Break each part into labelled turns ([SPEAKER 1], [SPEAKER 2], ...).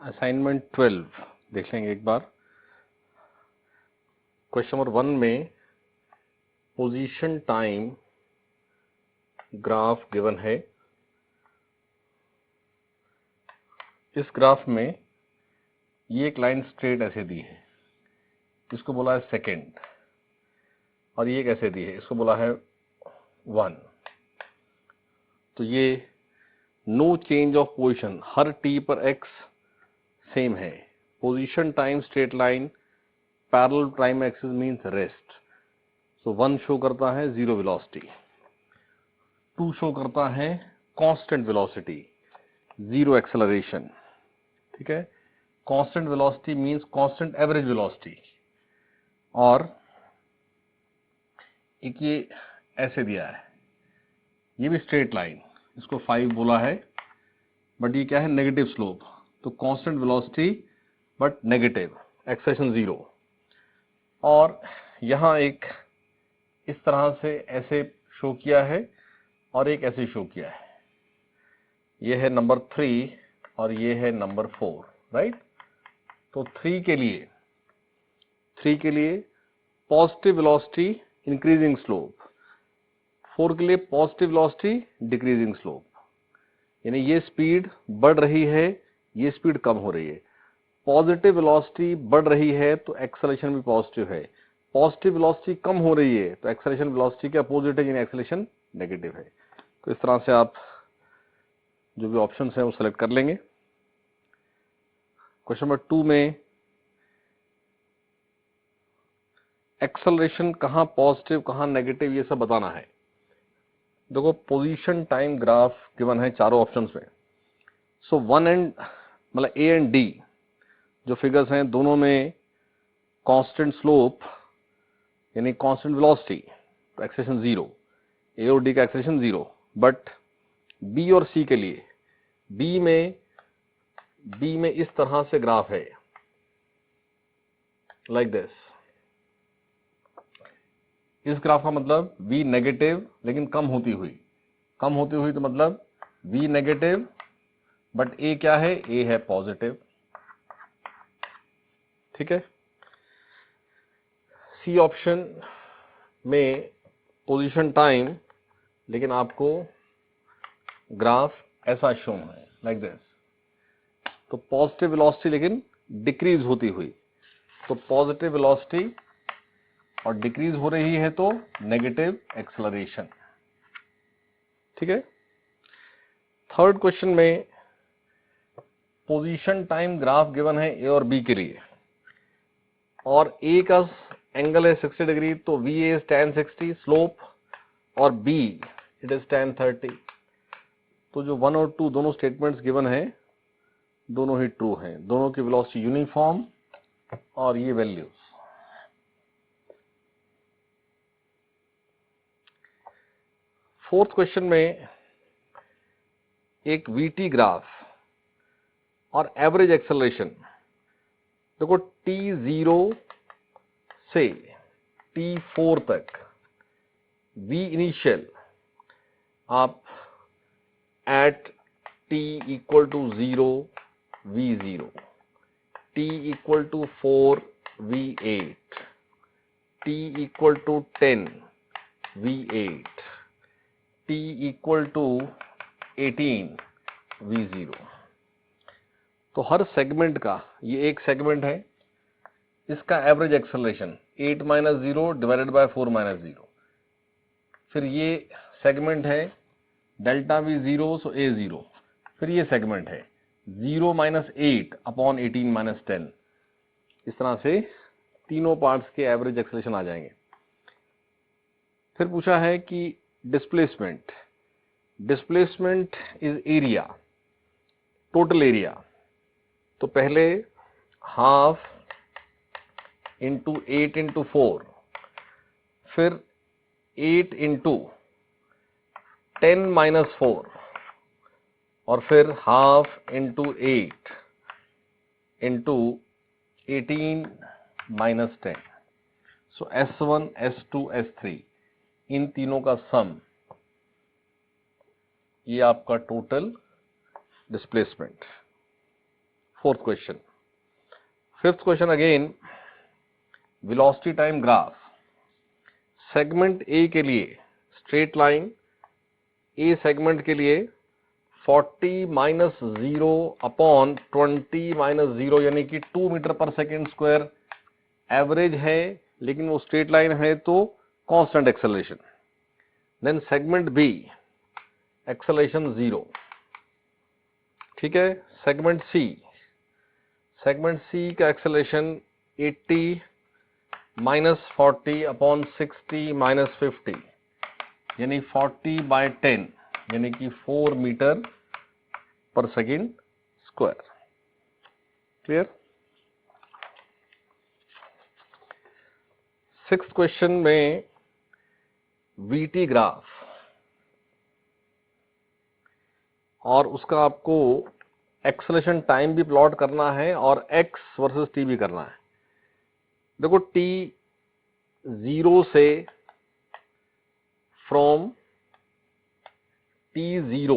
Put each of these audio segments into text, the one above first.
[SPEAKER 1] Assignment 12 देख लेंगे एक बार। क्वेश्चन नंबर 1 में पोजीशन टाइम ग्राफ गिवन है। इस ग्राफ में ये एक लाइन स्ट्रेट ऐसे दी है, इसको बोला है सेकेंड, और ये कैसे दी है, इसको बोला है 1। तो ये नो चेंज ऑफ पोजीशन, हर टी पर एक्स सेम है। Position time straight line parallel time axis means rest. So 1 show करता है जीरो वेलोसिटी, 2 शो करता है कांस्टेंट वेलोसिटी, जीरो एक्सेलरेशन। ठीक है, constant velocity means constant average velocity. और एक ये ऐसे दिया है, ये भी स्ट्रेट लाइन, इसको 5 बोला है, बट ये क्या है, नेगेटिव स्लोप। तो constant velocity but negative, acceleration 0। और यहां एक इस तरह से ऐसे शो किया है और एक ऐसे शो किया है। ये है नंबर 3 और ये है नंबर 4, राइट। तो 3 के लिए पॉजिटिव वेलोसिटी इंक्रीजिंग स्लोप, 4 के लिए पॉजिटिव वेलोसिटी डिक्रीजिंग स्लोप। यानी ये स्पीड बढ़ रही है, ये स्पीड कम हो रही है। पॉजिटिव वेलोसिटी बढ़ रही है तो एक्सेलरेशन भी पॉजिटिव है, पॉजिटिव वेलोसिटी कम हो रही है तो एक्सेलरेशन वेलोसिटी के अपोजिट है, यानी एक्सेलरेशन नेगेटिव है। तो इस तरह से आप जो भी ऑप्शन है वो सेलेक्ट कर लेंगे। क्वेश्चन नंबर 2 में एक्सेलरेशन कहां पॉजिटिव कहां नेगेटिव ये सब बताना है। देखो, पोजीशन टाइम ग्राफ गिवन है चारों ऑप्शंस में। सो 1 एंड मतलब ए एंड डी जो फिगर्स हैं, दोनों में कांस्टेंट स्लोप यानी कांस्टेंट वेलोसिटी, तो एक्सेलरेशन 0, ए और डी का एक्सेलरेशन 0। बट बी और सी के लिए, बी में इस तरह से ग्राफ है, लाइक दिस। इस ग्राफ का मतलब v नेगेटिव लेकिन कम होती हुई तो मतलब v नेगेटिव, बट a क्या है, a है पॉजिटिव। ठीक है। सी ऑप्शन में पोजीशन टाइम, लेकिन आपको ग्राफ ऐसा शो है, लाइक दिस। तो पॉजिटिव वेलोसिटी लेकिन डिक्रीज होती हुई, तो पॉजिटिव वेलोसिटी और डिक्रीज हो रही है तो नेगेटिव एक्सेलरेशन। ठीक है। थर्ड क्वेश्चन में पोजीशन टाइम ग्राफ गिवन है ए और बी के लिए, और ए का एंगल है 60 डिग्री, तो V A is tan 60 slope, और बी इट इज tan 30। तो जो 1 और 2 दोनों स्टेटमेंट्स गिवन है, दोनों ही ट्रू हैं, दोनों की वेलोसिटी यूनिफॉर्म और ये वैल्यूज। फोर्थ क्वेश्चन में एक वीटी ग्राफ और एवरेज एक्सेलरेशन। देखो, t0 से t4 तक v इनिशियल आप at t equal to 0 v0, t equal to 4 v8, t equal to 10 v8, t equal to 18 v0। तो हर सेगमेंट का, ये एक सेगमेंट है, इसका average acceleration 8 minus 0 divided by 4 minus 0। फिर ये सेगमेंट है डेल्टा वी 0, सो ए 0। फिर ये सेगमेंट है 0 माइनस 8 अपॉन 18 माइनस 10। इस तरह से तीनों पार्ट्स के एवरेज एक्सेलरेशन आ जाएंगे। फिर पूछा है कि displacement is area, total area. तो पहले हाफ इंटू 8 इंटू 4, फिर 8 इंटू 10 माइनस 4, और फिर हाफ इंटू 8 इंटू 18 माइनस 10। सो S1 S2 S3 इन तीनों का सम, ये आपका total displacement fourth question. Fifth question again, velocity time graph. Segment A के लिए स्ट्रेट लाइन, ए सेगमेंट के लिए 40 माइनस 0 अपॉन 20 माइनस 0 यानी कि 2 मीटर पर सेकेंड स्क्वायर एवरेज है, लेकिन वो स्ट्रेट लाइन है तो constant acceleration. Then segment B acceleration 0. ठीक है. सेगमेंट सी का एक्सेलरेशन 80 माइनस 40 अपॉन 60 माइनस 50 यानी 40/10 यानी कि 4 मीटर पर second square. Clear. Sixth question में वीटी ग्राफ और उसका आपको एक्सेलरेशन टाइम भी प्लॉट करना है और एक्स वर्सेस टी भी करना है. देखो टी 0 से from t0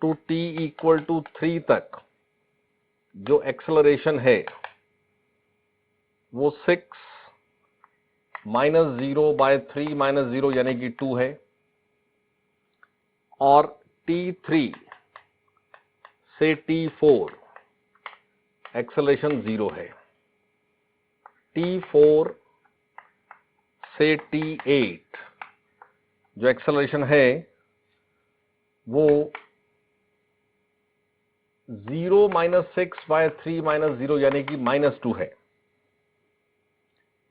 [SPEAKER 1] to t equal to 3 तक जो एक्सेलरेशन है वो 6 माइनस 0/3 माइनस 0 यानी कि 2 है. और t3 से t4 एक्सेलरेशन 0 है. t4 से t8 जो एक्सेलरेशन है वो 0 माइनस 6/3 माइनस 0 यानी कि -2 है.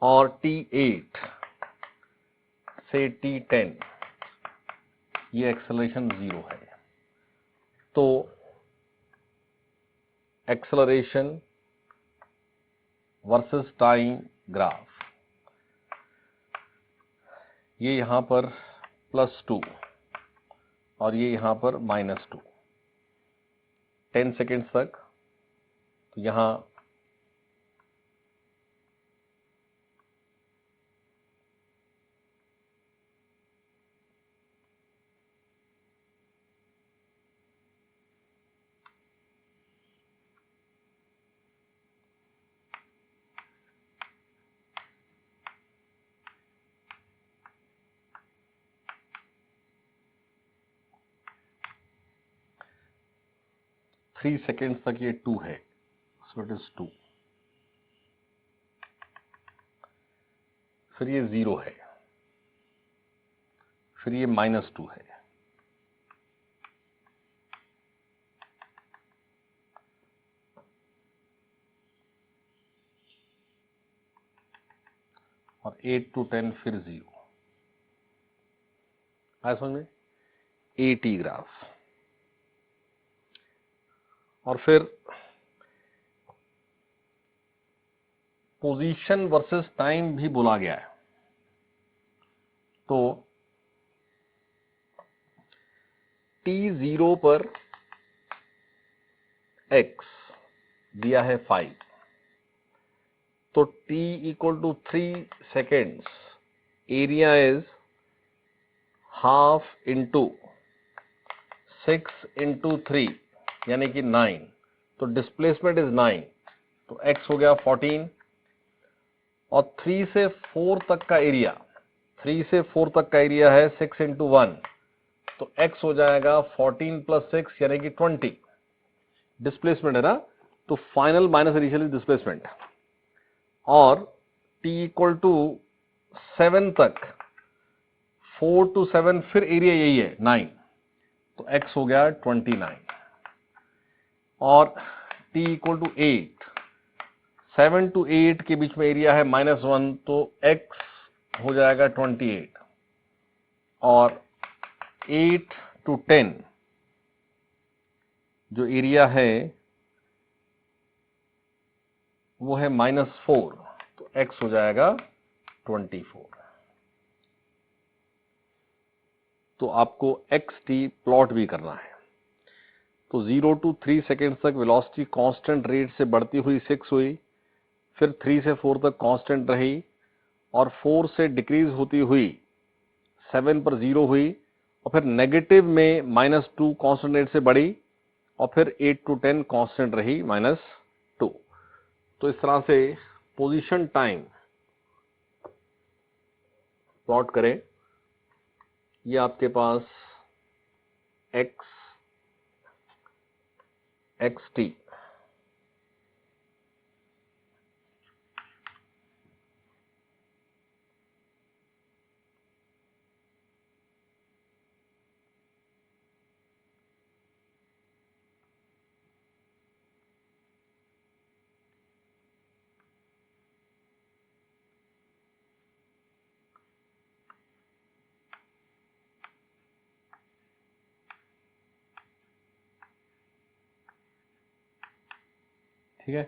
[SPEAKER 1] और t8 से t10 ये एक्सेलरेशन 0 है. तो एक्सेलरेशन वर्सेस टाइम ग्राफ, ये यहां पर +2 और ये यहां पर -2, 10 सेकेंड्स तक. तो यहां 3 सेकेंड्स तक ये 2 है, सो इट इज 2. फिर ये 0 है, फिर ये -2 है. और 8 to 10 फिर 0. आया समझ में. AT graph. और फिर पोजीशन वर्सेस टाइम भी बोला गया है. तो t0 पर x दिया है 5, तो t equal to 3 seconds, area is half into 6 into 3 यानी कि 9. तो डिस्प्लेसमेंट इज 9, तो x हो गया 14. और 3 से 4 तक का एरिया, 3 से 4 तक का एरिया है 6 इंटू 1, तो x हो जाएगा 14 + 6 यानी कि 20. डिस्प्लेसमेंट है ना, तो फाइनल माइनस इनिशियल डिस्प्लेसमेंट. और t इक्वल टू 7 तक, 4 to 7 फिर एरिया यही है 9, तो x हो गया 29. और t इक्वल टू 8, 7 to 8 के बीच में एरिया है -1, तो x हो जाएगा 28. और 8 to 10 जो एरिया है वो है -4, तो x हो जाएगा 24. तो आपको xt प्लॉट भी करना है. तो 0 to 3 सेकेंड तक वेलोसिटी कांस्टेंट रेट से बढ़ती हुई 6 हुई, फिर 3 से 4 तक कांस्टेंट रही, और 4 से डिक्रीज होती हुई 7 पर 0 हुई, और फिर नेगेटिव में -2 कांस्टेंट रेट से बढ़ी, और फिर 8 to 10 कांस्टेंट रही -2। तो इस तरह से पोजीशन टाइम प्लॉट करें। ये आपके पास एक्स टी, ठीक है।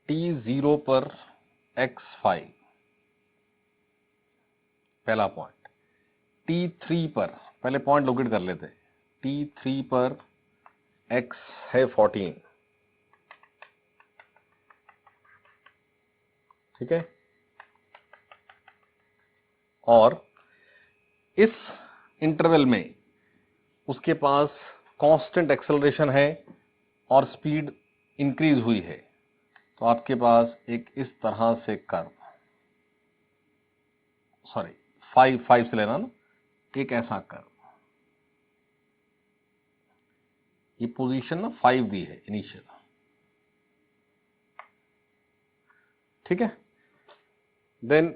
[SPEAKER 1] T0 पर x5 पहला पॉइंट, T3 पर पहले पॉइंट लोकेट कर लेते। T3 पर x है 14, ठीक है। और इस इंटरवल में उसके पास कांस्टेंट एक्सेलरेशन है और स्पीड इंक्रीज हुई है। तो आपके पास एक इस तरह से कर्व, सॉरी 5 से लेना ना, एक ऐसा कर्व, ये पोजीशन ना 5 दी है इनिशियल, ठीक है। देन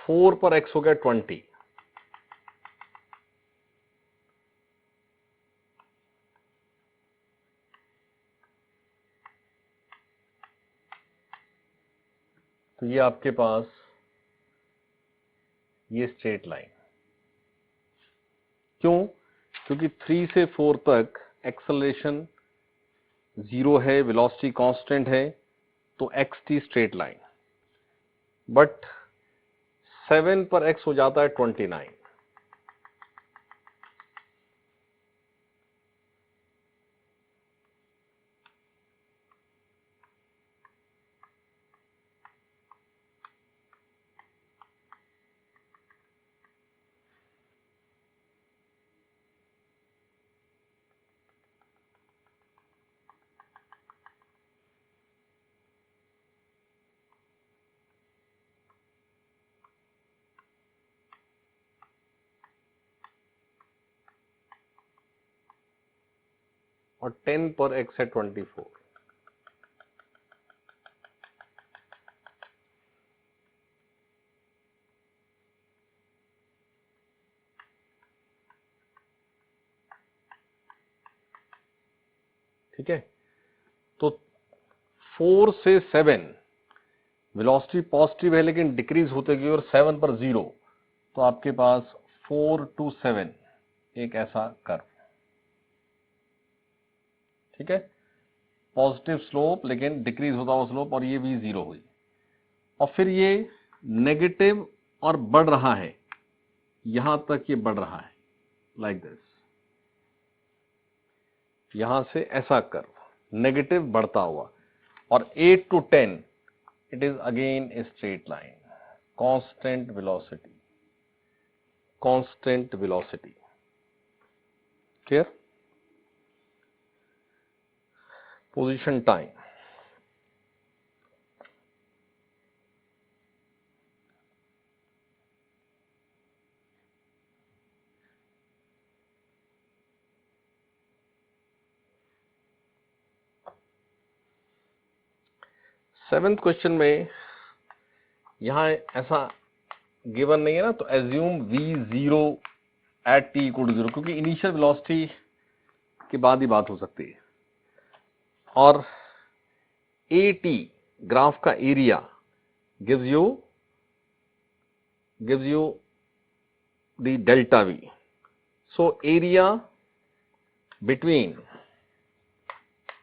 [SPEAKER 1] 4 पर x हो गया 20, तो ये आपके पास ये स्ट्रेट लाइन, क्यों? क्योंकि 3 से 4 तक एक्सेलरेशन 0 है, वेलोसिटी कांस्टेंट है, तो xt स्ट्रेट लाइन। बट 7 पर x हो जाता है 29, और 10 पर x है 24, ठीक है। तो 4 से 7 वेलोसिटी पॉजिटिव है लेकिन डिक्रीज होते गई, और 7 पर 0, तो आपके पास 4 to 7 एक ऐसा कर्व, ठीक है। पॉजिटिव स्लोप लेकिन डिक्रीज होता हुआ स्लोप, और ये भी 0 हुई। और फिर ये नेगेटिव और बढ़ रहा है, यहां तक ये बढ़ रहा है लाइक दिस, यहां से ऐसा कर्व नेगेटिव बढ़ता हुआ। और 8 to 10 it is again a straight line, constant velocity, constant velocity, clear? Position time, seventh question में यहां ऐसा गिवन नहीं है ना, तो assume v0 at t equal to 0, क्योंकि इनिशियल वेलोसिटी के बाद ही बात हो सकती है। और AT ग्राफ का area gives you the delta V. So area between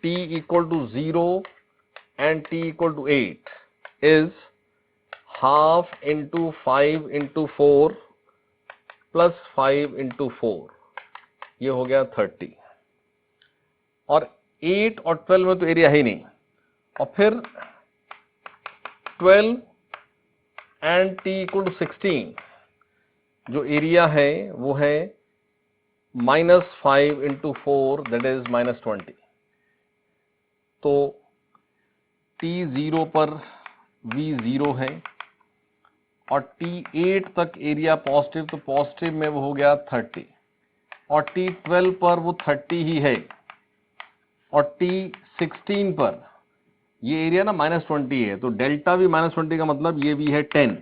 [SPEAKER 1] t equal to 0 and t equal to 8 is half into 5 into 4 plus 5 into 4, ये हो गया 30। और 8 और 12 में तो एरिया है ही नहीं, और फिर 12 एंड t इक्वल टू 16 जो एरिया है वो है -5 इंटू 4 दैट इज -20। तो t0 पर v0 है और t8 तक एरिया पॉजिटिव, तो पॉजिटिव में वो हो गया 30, और t12 पर वो 30 ही है, और t16 पर ये एरिया ना -20 है, तो डेल्टा भी -20 का मतलब ये भी है 10।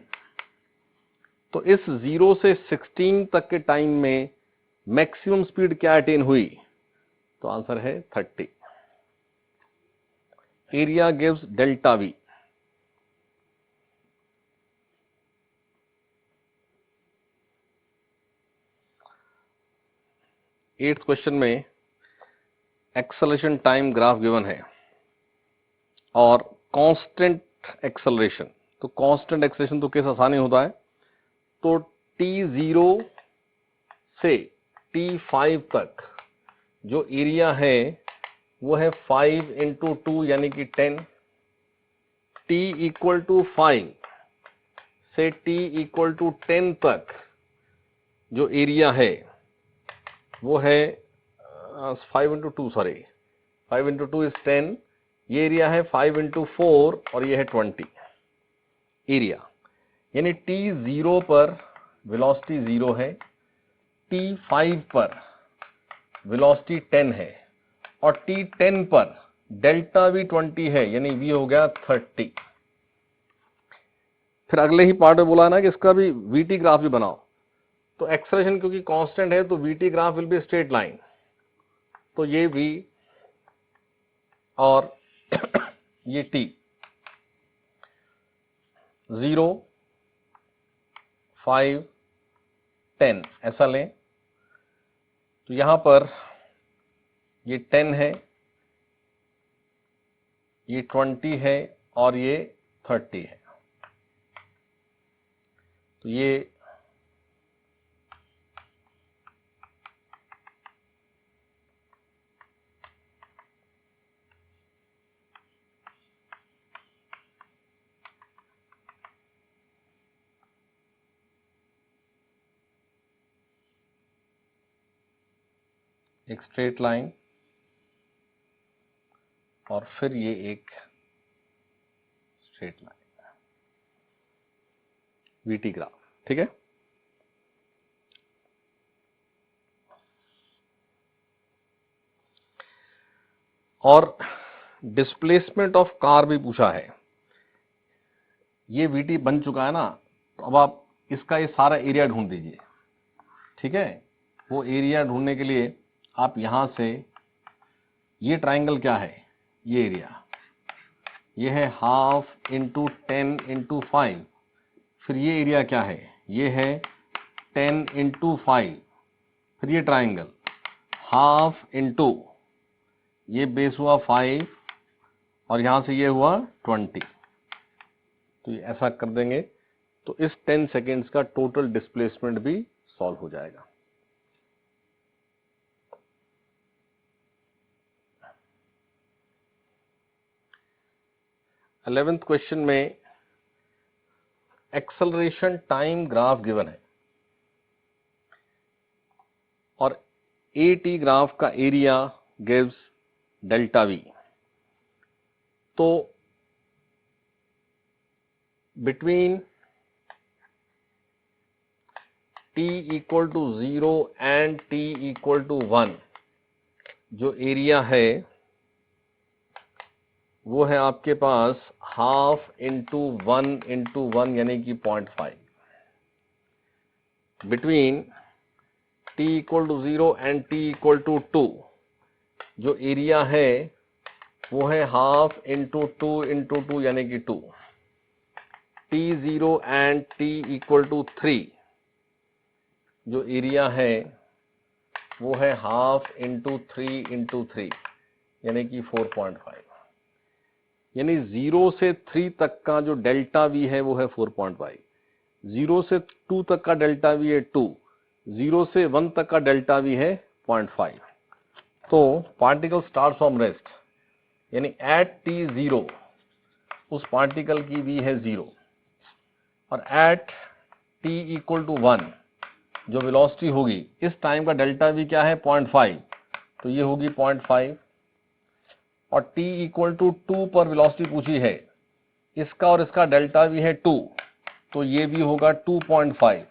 [SPEAKER 1] तो इस 0 से 16 तक के टाइम में मैक्सिमम स्पीड क्या अटेन हुई, तो आंसर है 30। Area gives delta we. Eighth question में एक्सेलरेशन टाइम ग्राफ गिवन है और कांस्टेंट एक्सेलरेशन। तो कांस्टेंट एक्सेलरेशन तो केस आसानी होता है, तो t0 से t5 तक जो एरिया है वो है 5 इंटू 2 यानी कि 10। t इक्वल टू 5 से t इक्वल टू 10 तक जो एरिया है वो है 5 इंटू 2, सॉरी 5 इंटू 2 इज 10, ये एरिया है 5 इंटू 4 और ये है 20 एरिया। यानी t0 पर वेलोसिटी 0 है, t5 पर वेलोसिटी 10 है, और t10 पर डेल्टा भी 20 है, यानी v हो गया 30। फिर अगले ही पार्ट में बोला ना कि इसका भी vt ग्राफ भी बनाओ। तो एक्सेलरेशन क्योंकि कांस्टेंट है तो vt graph will be straight line, तो ये v और ये t 0 5 10 ऐसा लें, तो यहां पर ये 10 है, ये 20 है और ये 30 है। तो ये एक स्ट्रेट लाइन और फिर ये एक स्ट्रेट लाइन, वीटी ग्राफ, ठीक है। और डिस्प्लेसमेंट ऑफ कार भी पूछा है। ये वीटी बन चुका है ना, तो अब आप इसका ये सारा एरिया ढूंढ दीजिए, ठीक है। वो एरिया ढूंढने के लिए आप यहां से, ये ट्राइंगल क्या है, ये एरिया, ये है हाफ इंटू 10 इंटू 5, फिर ये एरिया क्या है, ये है 10 इंटू 5, फिर ये ट्राइंगल हाफ इंटू ये बेस हुआ 5 और यहां से ये हुआ 20। तो ये ऐसा कर देंगे तो इस 10 सेकेंड्स का टोटल डिस्प्लेसमेंट भी सॉल्व हो जाएगा। इलेवेंथ क्वेश्चन में एक्सेलरेशन टाइम ग्राफ गिवन है और AT ग्राफ का एरिया गिव्स डेल्टा V। तो between t equal to 0 and t equal to 1 जो एरिया है वो है आपके पास हाफ इंटू 1 इंटू 1 यानी कि 0.5। Between t equal to 0 and t equal to 2, जो एरिया है वो है हाफ इंटू 2 यानी कि 2। t0 and t equal to 3, जो एरिया है वो है हाफ इंटू 3 यानी कि 4.5। यानी 0 से 3 तक का जो डेल्टा वी है वो है 4.5, 0 से 2 तक का डेल्टा वी है 2, 0 से 1 तक का डेल्टा वी है 0.5। तो पार्टिकल स्टार्ट फ्रॉम रेस्ट, यानी एट t0 उस पार्टिकल की वी है 0, और एट t इक्वल टू 1 जो वेलोसिटी होगी इस टाइम का डेल्टा वी क्या है 0.5, तो ये होगी 0.5। और t इक्वल टू 2 पर वेलोसिटी पूछी है, इसका और इसका डेल्टा वी है 2, तो ये भी होगा 2.5।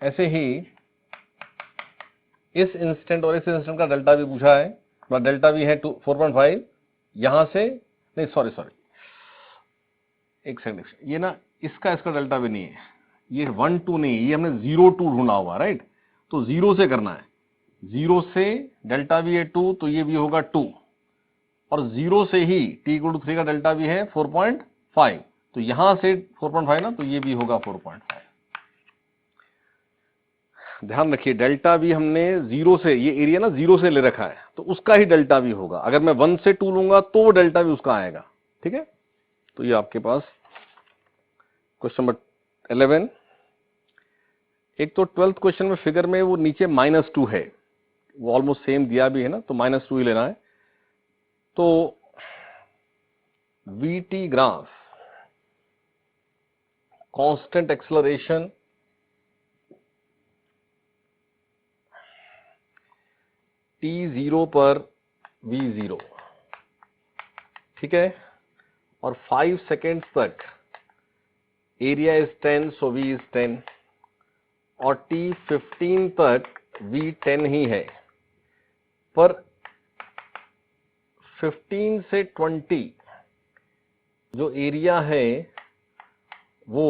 [SPEAKER 1] ऐसे ही इस इंस्टेंट और इस इंस्टेंट का डेल्टा वी पूछा है, डेल्टा वी है 4.5, यहां से नहीं सॉरी एक सेकंड, ये ना इसका डेल्टा वी नहीं है, ये 1 2 नहीं है, ये हमने 0 2 ढूंढा हुआ, राइट। तो 0 से करना है, 0 से डेल्टा वी है 2, तो ये भी होगा 2, और 0 से ही t इक्वल टू 3 का डेल्टा वी है 4.5, तो यहां से 4.5 ना, तो ये भी होगा 4.5। ध्यान रखिए डेल्टा वी हमने 0 से, ये एरिया ना 0 से ले रखा है, तो उसका ही डेल्टा वी होगा। अगर मैं 1 से 2 लूंगा तो वो डेल्टा वी उसका आएगा, ठीक है। तो ये आपके पास क्वेश्चन नंबर 11। एक तो 12th क्वेश्चन में फिगर में वो नीचे -2 है, वो ऑलमोस्ट सेम दिया भी है ना, तो -2 ही लेना है। तो VT graph, constant acceleration, t0 पर v0, ठीक है, और 5 सेकेंड्स तक area is 10, so v is 10, और t15 तक v 10 ही है, पर 15 से 20 जो एरिया है वो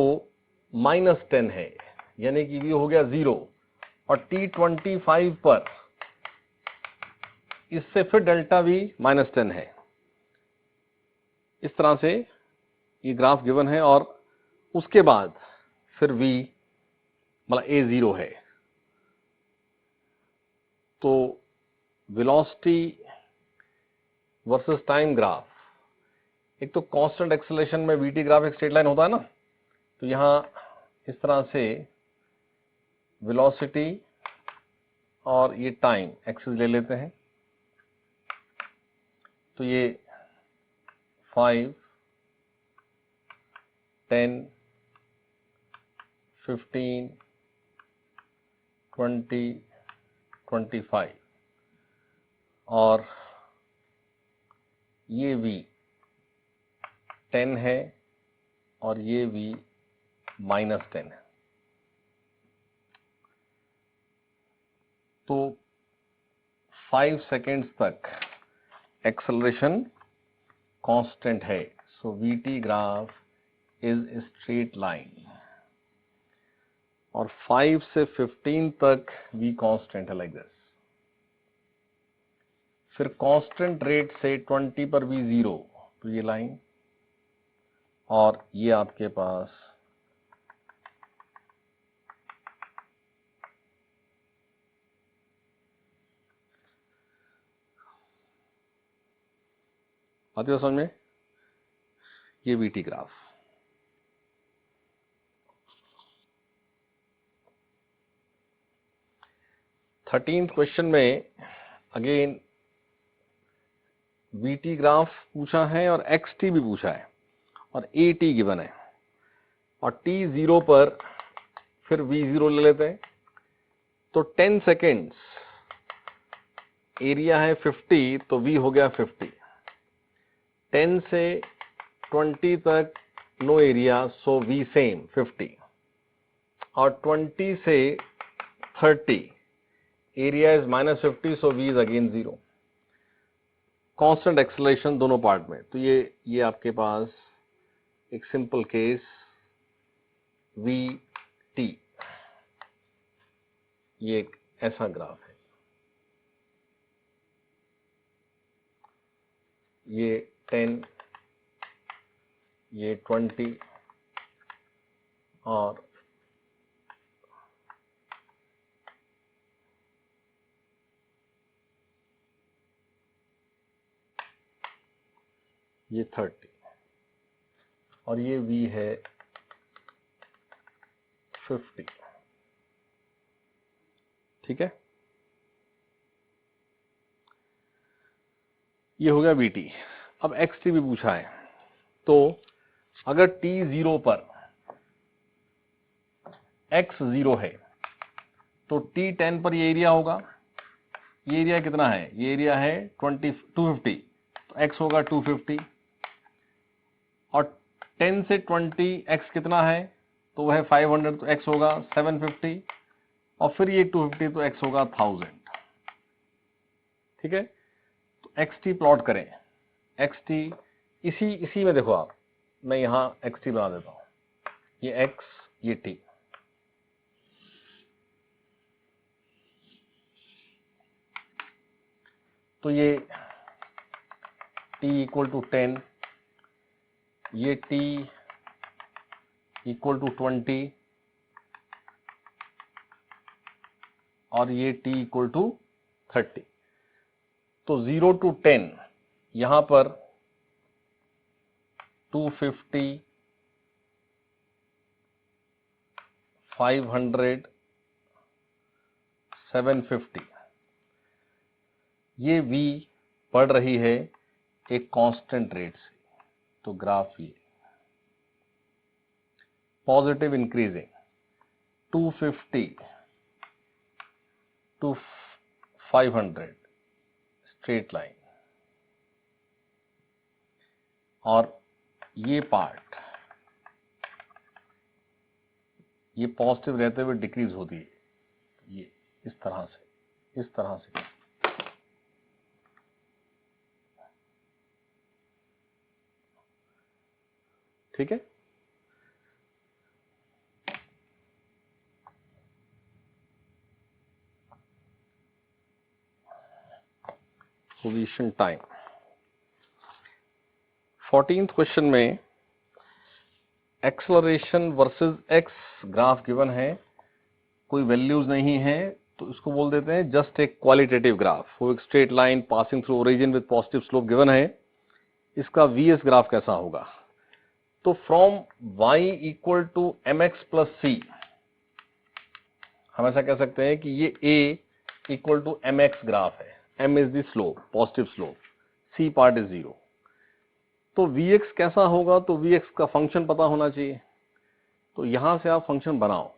[SPEAKER 1] -10 है, यानी कि v हो गया 0, और t25 पर इससे फिर डेल्टा v -10 है। इस तरह से ये ग्राफ गिवन है, और उसके बाद फिर v मतलब a0 है। तो वेलोसिटी वर्सेस टाइम ग्राफ, एक तो कांस्टेंट एक्सेलरेशन में वीटी ग्राफ एक स्ट्रेट लाइन होता है ना, तो यहां इस तरह से वेलोसिटी और ये टाइम एक्सिस ले लेते हैं, तो ये 5 10 15 20 25, और ये v 10 है और ये v -10 है। तो 5 सेकेंड्स तक एक्सेलरेशन कांस्टेंट है, so VT graph is straight line, और 5 से 15 तक v कांस्टेंट है, लाइक दिस। फिर कांस्टेंट रेट से 20 पर v 0, तो ये लाइन, और ये आपके पास आती है समझ में, ये वीटी ग्राफ। थर्टीन्थ क्वेश्चन में अगेन वीटी ग्राफ पूछा है और एक्स टी भी पूछा है, और ए टी गिवन है, और टी 0 पर फिर वी 0 ले लेते हैं। तो 10 सेकेंड्स एरिया है 50, तो v हो गया 50। 10 से 20 तक नो एरिया, सो v सेम 50, और 20 से 30 area is -50, so v is again 0। Constant acceleration दोनों पार्ट में, तो ये आपके पास एक सिंपल केस v t। ये एक ऐसा ग्राफ है, ये 10, ये 20 और ये 30 और ये V है 50। ठीक है, ये हो गया VT। अब XT भी पूछा है, तो अगर T 0 पर X 0 है तो T 10 पर ये एरिया होगा। ये एरिया कितना है? ये एरिया है 250, तो X होगा 250 और 10 से 20 X कितना है? तो वह है 500, तो X होगा 750 और फिर ये 250 तो X होगा 1000। ठीक है, तो XT प्लॉट करें। XT इसी में देखो आप, मैं यहां XT बना देता हूं, ये X ये T। तो ये T इक्वल टू 10, ये T इक्वल टू 20 और ये T इक्वल टू 30। तो 0 to 10 यहां पर 250, 500, 750। ये V बढ़ रही है एक कांस्टेंट रेट से, तो ग्राफ ये positive increasing 250 to 500 straight line, और ये पार्ट ये पॉजिटिव रहते हुए डिक्रीज होती है, ये इस तरह से। ठीक है, पोजीशन टाइम। 14th क्वेश्चन में acceleration versus x graph given है, कोई वैल्यूज नहीं है, तो इसको बोल देते हैं जस्ट एक क्वालिटेटिव ग्राफ। वो एक straight line passing through origin with positive slope given है, इसका VS ग्राफ कैसा होगा? तो from y equal to mx plus C हम ऐसा कह सकते हैं कि ये A equal to mx graph है। m is the slope, positive slope, c part is 0। तो Vx कैसा होगा? तो Vx का फंक्शन पता होना चाहिए, तो यहां से आप फंक्शन बनाओ।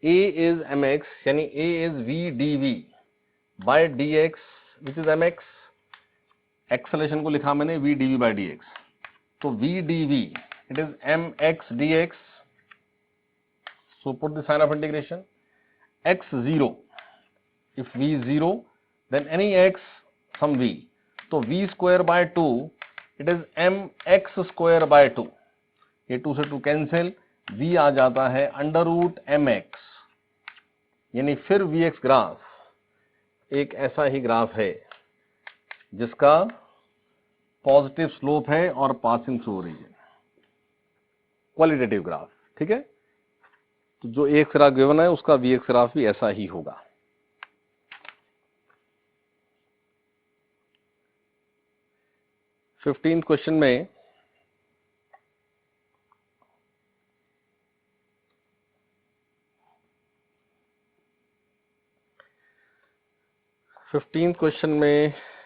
[SPEAKER 1] A इज mx यानी A is v dv by dx which is mx। Acceleration को लिखा मैंने v dv बाय dx, तो v dv it is mx dx। So put the sign of integration. x 0, if v is 0 then any x some v, तो v square by 2 it is mx square by 2। ये 2 से 2 cancel, v आ जाता है under root mx, यानी फिर vx graph एक ऐसा ही graph है जिसका पॉजिटिव स्लोप है और passing through origin, qualitative graph. ठीक है, तो जो एक ग्राफ गिवन है उसका vx ग्राफ भी ऐसा ही होगा। फिफ्टीन क्वेश्चन में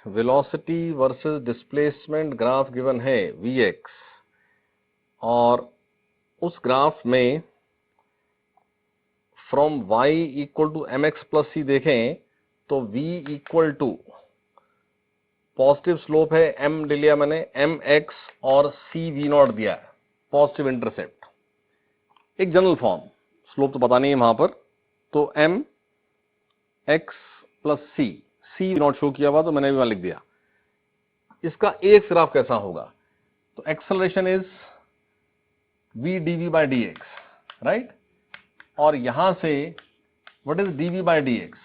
[SPEAKER 1] velocity versus displacement graph given है Vx, और उस ग्राफ में from y equal to mx plus C देखें तो v equal to positive slope है, m ले लिया मैंने, mx और c v0 दिया है, पॉजिटिव इंटरसेप्ट, एक जनरल फॉर्म, स्लोप तो पता नहीं है वहां पर, तो m x plus c v0 show किया हुआ तो मैंने भी वहां लिख दिया। इसका एक ग्राफ कैसा होगा? तो acceleration is v dv by dx, right, और यहां से what is D V by D X?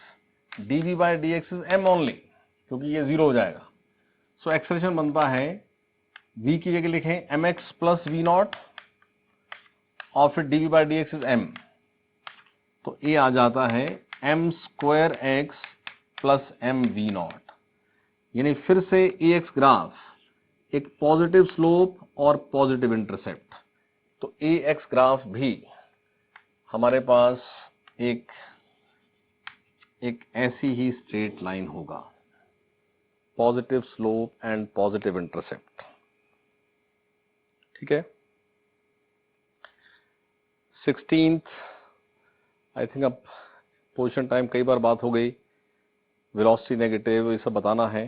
[SPEAKER 1] D V by D X is M only, क्योंकि ये जीरो हो जाएगा। सो एक्सेलरेशन बनता है, v की जगह लिखें M X plus V nought और फिर D V by D X is M, तो ए आ जाता है M square X plus M V nought. यानी फिर से ए एक्स ग्राफ एक पॉजिटिव स्लोप और पॉजिटिव इंटरसेप्ट, तो ए एक्स ग्राफ भी हमारे पास एक ऐसी ही स्ट्रेट लाइन होगा, positive slope and positive intercept. ठीक है। 16th, आई थिंक अब पोजीशन टाइम कई बार बात हो गई, वेलोसिटी नेगेटिव ये सब बताना है।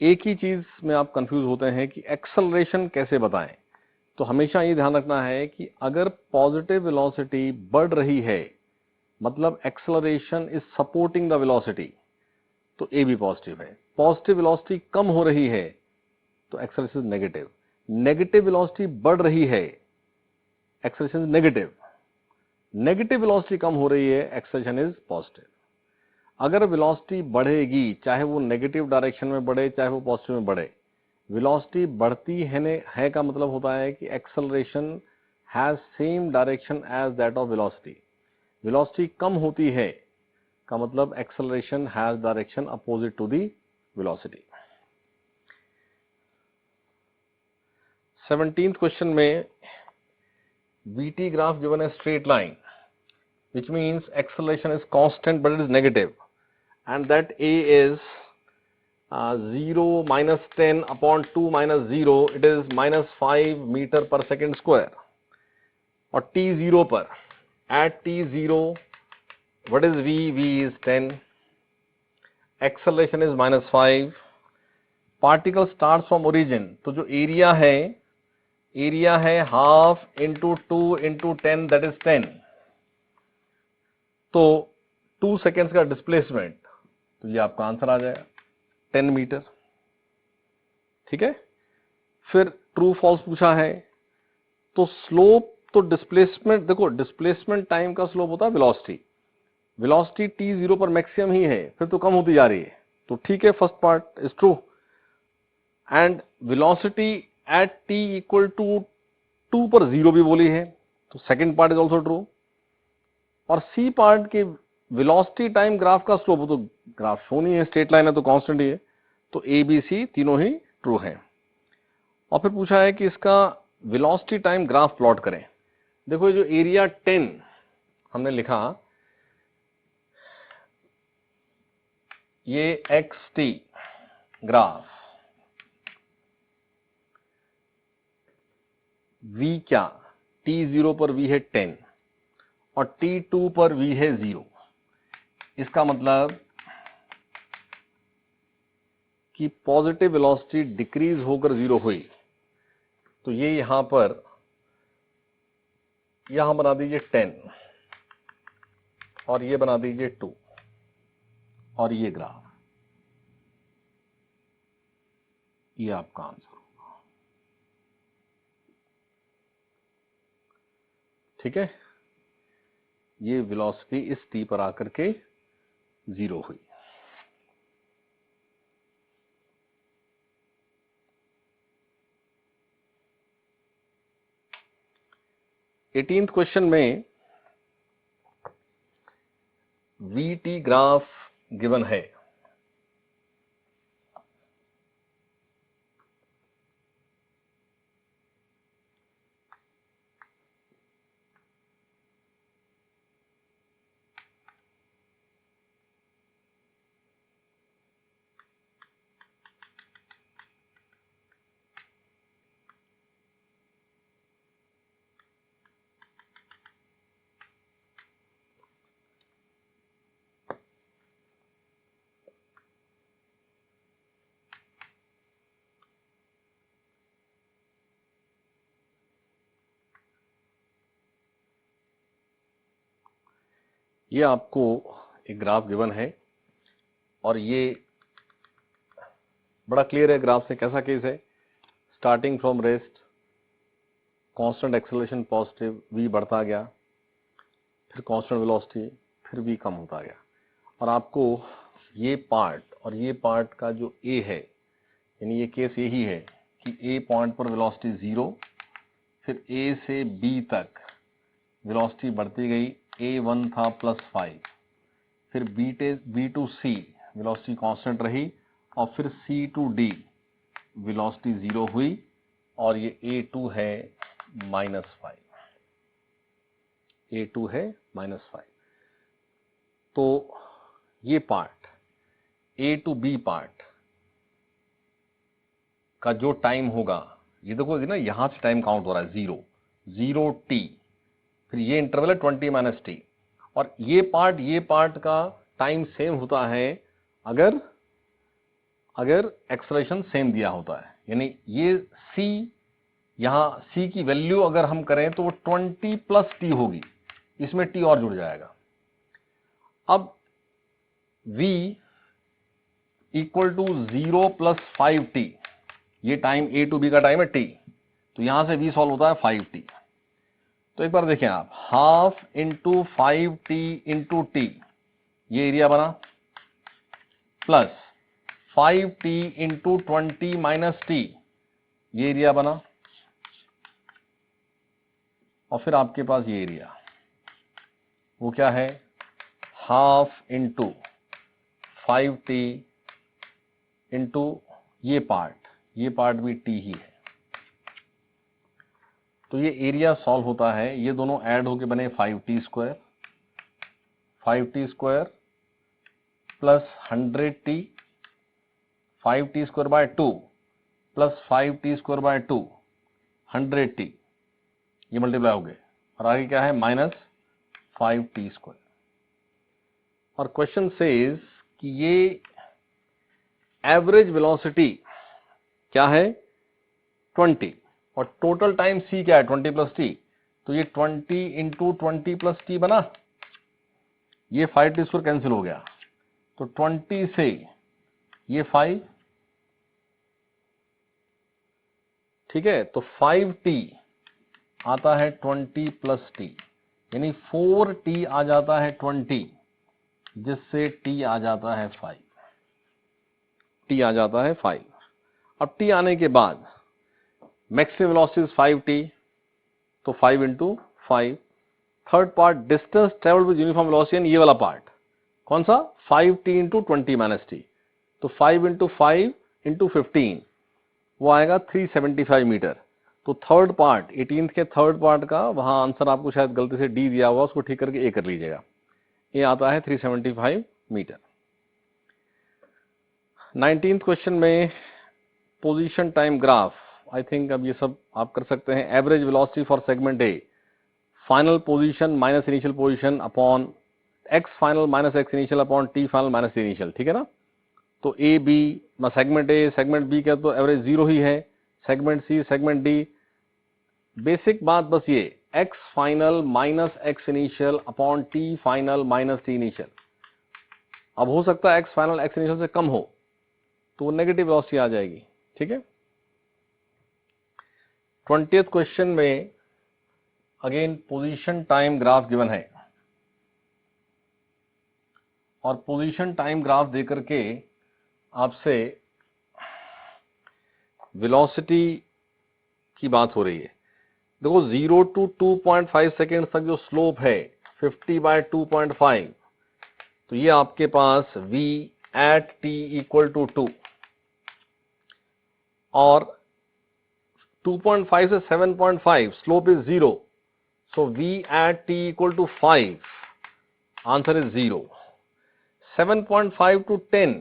[SPEAKER 1] एक ही चीज में आप कंफ्यूज होते हैं कि एक्सेलरेशन कैसे बताएं। तो हमेशा ये ध्यान रखना है कि अगर पॉजिटिव वेलोसिटी बढ़ रही है मतलब acceleration is supporting the velocity, तो ए भी पॉजिटिव है। पॉजिटिव वेलोसिटी कम हो रही है तो acceleration is negative. Negative velocity बढ़ रही है, acceleration is negative. Negative velocity कम हो रही है, एक्सेलरेशन इज पॉजिटिव। अगर वेलोसिटी बढ़ेगी, चाहे वो नेगेटिव डायरेक्शन में बढ़े चाहे वो पॉजिटिव में बढ़े, वेलोसिटी बढ़ती है का मतलब होता है कि acceleration has same direction as that of velocity. Velocity कम होती है का मतलब acceleration has direction opposite to the velocity. 17th question में VT graph given a straight line, which means acceleration is constant but it is negative, and that A is 0 minus 10 upon 2 minus 0, it is minus 5 meter per second square. और t0 पर, at t0, what is V? V is 10, acceleration is minus 5, particle starts from origin, तो जो area है half into 2 into 10 that is 10, तो 2 seconds का displacement, तो ये आपका आंसर आ जाएगा 10 मीटर। ठीक है। फिर ट्रू फॉल्स पूछा है, तो स्लोप तो डिस्प्लेसमेंट, देखो डिस्प्लेसमेंट टाइम का स्लोप होता है वेलोसिटी। वेलोसिटी t0 पर मैक्सिमम ही है, फिर तो कम होती जा रही है, तो ठीक है, first part is true. And velocity at t equal to 2 पर 0 भी बोली है, तो second part is also true. और सी पार्ट के वेलोसिटी टाइम ग्राफ का स्लोप, तो ग्राफ शो नहीं है, स्ट्रेट लाइन है तो कांस्टेंट ही है, तो ए बी सी तीनों ही ट्रू हैं। और फिर पूछा है कि इसका वेलोसिटी टाइम ग्राफ प्लॉट करें। देखो जो एरिया 10 हमने लिखा, ये एक्स टी ग्राफ, v क्या, t0 पर v है 10 और t2 पर v है 0। इसका मतलब कि पॉजिटिव वेलोसिटी डिक्रीज होकर 0 हुई, तो ये यहां बना दीजिए 10 और ये बना दीजिए 2 और ये ग्राफ, ये आपका आंसर होगा। ठीक है, ये वेलोसिटी इस t पर आकर के 0 हुई। एटीन्थ क्वेश्चन में VT ग्राफ गिवन है, ये आपको एक ग्राफ गिवन है और ये बड़ा क्लियर है ग्राफ से। कैसा केस है, starting from rest, constant acceleration positive, v बढ़ता गया, फिर कांस्टेंट वेलोसिटी, फिर v कम होता गया, और आपको ये पार्ट और ये पार्ट का जो a है, यानी ये केस यही है कि a पॉइंट पर वेलोसिटी 0, फिर a से b तक वेलोसिटी बढ़ती गई, a1 था +5, फिर b to c velocity constant रही, और फिर c टू d वेलोसिटी 0 हुई, और ये a2 है -5, a2 है -5। तो ये part a to b part का जो टाइम होगा, ये देखो ना, यहां से टाइम काउंट हो रहा है 0 t, फिर ये इंटरवल है 20 - t, और ये पार्ट का टाइम सेम होता है अगर एक्सेलरेशन सेम दिया होता है। यानी ये c, यहां c की वैल्यू अगर हम करें तो वो 20 + t होगी, इसमें t और जुड़ जाएगा। अब v = 0 + 5t, ये टाइम a टू b का टाइम है t, तो यहां से v सॉल्व होता है 5t। तो एक बार देखें आप, ½ × 5t × t, ये एरिया बना, प्लस 5t × 20 - t, ये एरिया बना, और फिर आपके पास ये एरिया, वो क्या है, ½ × 5t × ये पार्ट भी t ही है। तो ये एरिया सॉल्व होता है, ये दोनों ऐड होके बने 5t² plus 100t, 5t² 2 plus 5t² 2, 100t, ये मल्टीप्लाई हो गए, और आगे क्या है, -5t²। और क्वेश्चन सेज कि ये एवरेज वेलोसिटी क्या है, 20, और टोटल टाइम c क्या है, 20 + t, तो ये 20 × 20 + t बना, ये 5t² कैंसिल हो गया, तो 20 से ये 5, ठीक है, तो 5t आता है 20 + t, यानी 4t आ जाता है 20, जिससे t आ जाता है 5, t आ जाता है 5। अब t आने के बाद मैक्सिमम वेलोसिटी 5t, तो 5 × 5। Third part, distance travelled with uniform velocity, ये वाला पार्ट कौन सा, 5t × 20 - t, तो 5 × 5 × 15, वो आएगा 375 मीटर। तो थर्ड पार्ट, 18th के थर्ड पार्ट का वहां आंसर आपको शायद गलती से डी दिया हुआ, उसको ठीक करके ए कर लीजिएगा, ये आता है 375 मीटर। 19th क्वेश्चन में position time graph, I think अब ये सब आप कर सकते हैं। Average velocity for segment A, final position minus initial position upon X final minus X initial upon T final minus initial, ठीक है ना। तो A B, segment A segment B का तो एवरेज 0 ही है, segment C segment D, basic बात बस ये, X final minus X initial upon T final minus T initial. अब हो सकता है एक्स फाइनल एक्स इनिशियल से कम हो, तो वो नेगेटिव वेलोसिटी आ जाएगी, ठीक है। 20th क्वेश्चन में again position time graph given है, और पोजीशन टाइम ग्राफ देकर के आपसे वेलोसिटी की बात हो रही है। देखो 0 to 2.5 सेकेंड तक जो स्लोप है 50/2.5, तो ये आपके पास v at t = 2, और 2.5 से 7.5 slope is 0, so v at t = 5, answer is 0। 7.5 to 10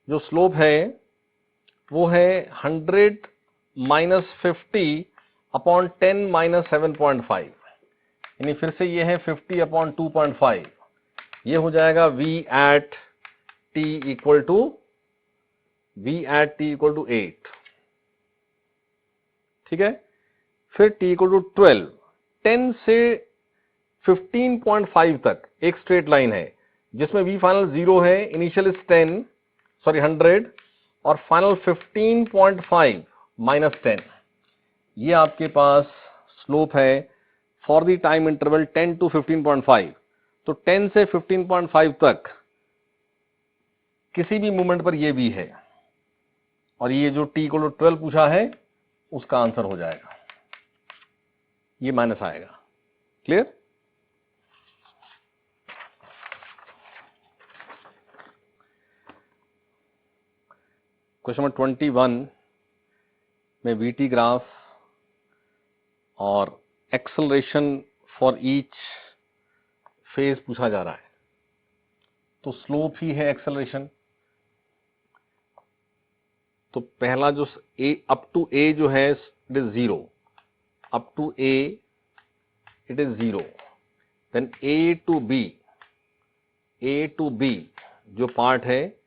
[SPEAKER 1] जो स्लोप है वो है 100 - 50 अपॉन 10 - 7.5, यानी फिर से ये है 50/2.5, ये हो जाएगा v at t = 8, ठीक है। फिर t = 12, 10 से 15.5 तक एक स्ट्रेट लाइन है जिसमें v फाइनल 0 है, इनिशियल इज 100, और फाइनल 15.5 - 10, ये आपके पास स्लोप है for the time interval 10 to 15.5। तो 10 से 15.5 तक किसी भी मोमेंट पर ये भी है, और ये जो t को 12 पूछा है उसका आंसर हो जाएगा, ये माइनस आएगा। क्लियर? क्वेश्चन नंबर 21 में वीटी ग्राफ और एक्सेलरेशन फॉर ईच फेज पूछा जा रहा है। तो स्लोप ही है एक्सेलरेशन, तो पहला जो a अप टू a जो है it is 0, up to a it is 0, then a to b जो पार्ट है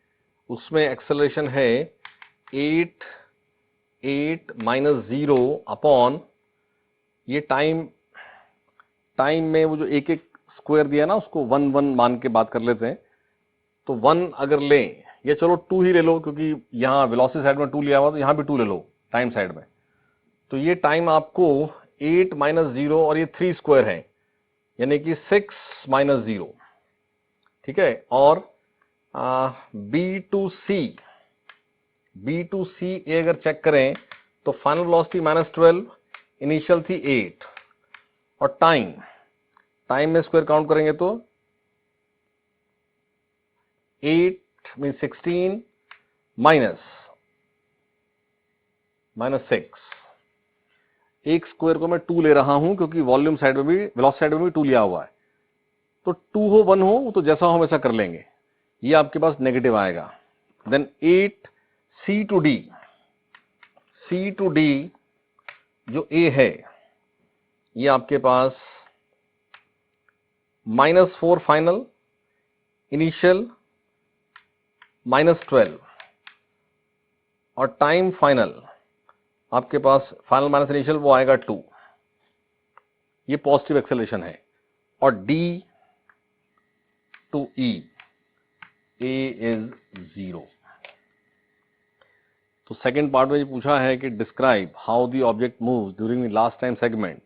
[SPEAKER 1] उसमें एक्सेलरेशन है 8 माइनस 0 अपॉन ये टाइम में वो जो एक एक स्क्वायर दिया ना उसको 1 1 मान के बात कर लेते हैं। तो 1 अगर लें, या चलो 2 ही ले लो क्योंकि यहाँ वेलोसिटी साइड में 2 लिया हुआ, तो यहाँ भी 2 ले लो टाइम साइड में। तो ये टाइम आपको 8 माइनस 0 और ये 3 स्क्वायर है, यानी कि 6 माइनस 0, ठीक है। और बी टू सी ए अगर चेक करें तो फाइनल वेलोसिटी -12, इनिशियल थी 8, और टाइम में स्क्वायर काउंट करेंगे तो 8 मीन 16 माइनस 6। एक स्क्वायर को मैं 2 ले रहा हूं क्योंकि वॉल्यूम साइड में भी, वेलोसिटी साइड में भी 2 लिया हुआ है। तो 2 हो 1 हो तो जैसा हो वैसा कर लेंगे, ये आपके पास नेगेटिव आएगा। देन 8 सी टू डी जो ए है ये आपके पास -4 फाइनल, इनिशियल -12, और टाइम फाइनल आपके पास फाइनल माइनस इनिशियल वो आएगा 2। ये पॉजिटिव एक्सेलरेशन है। और D to E A is 0। तो सेकेंड पार्ट में पूछा है कि describe how the object moves during the last time segment.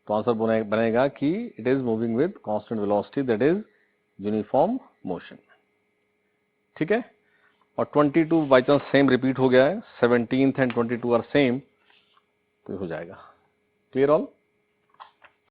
[SPEAKER 1] तो आंसर बनेगा कि it is moving with constant velocity, that is uniform motion. ठीक है। और 22 बाई चांस सेम रिपीट हो गया है, 17th एंड 22 आर सेम, तो हो जाएगा। Clear all?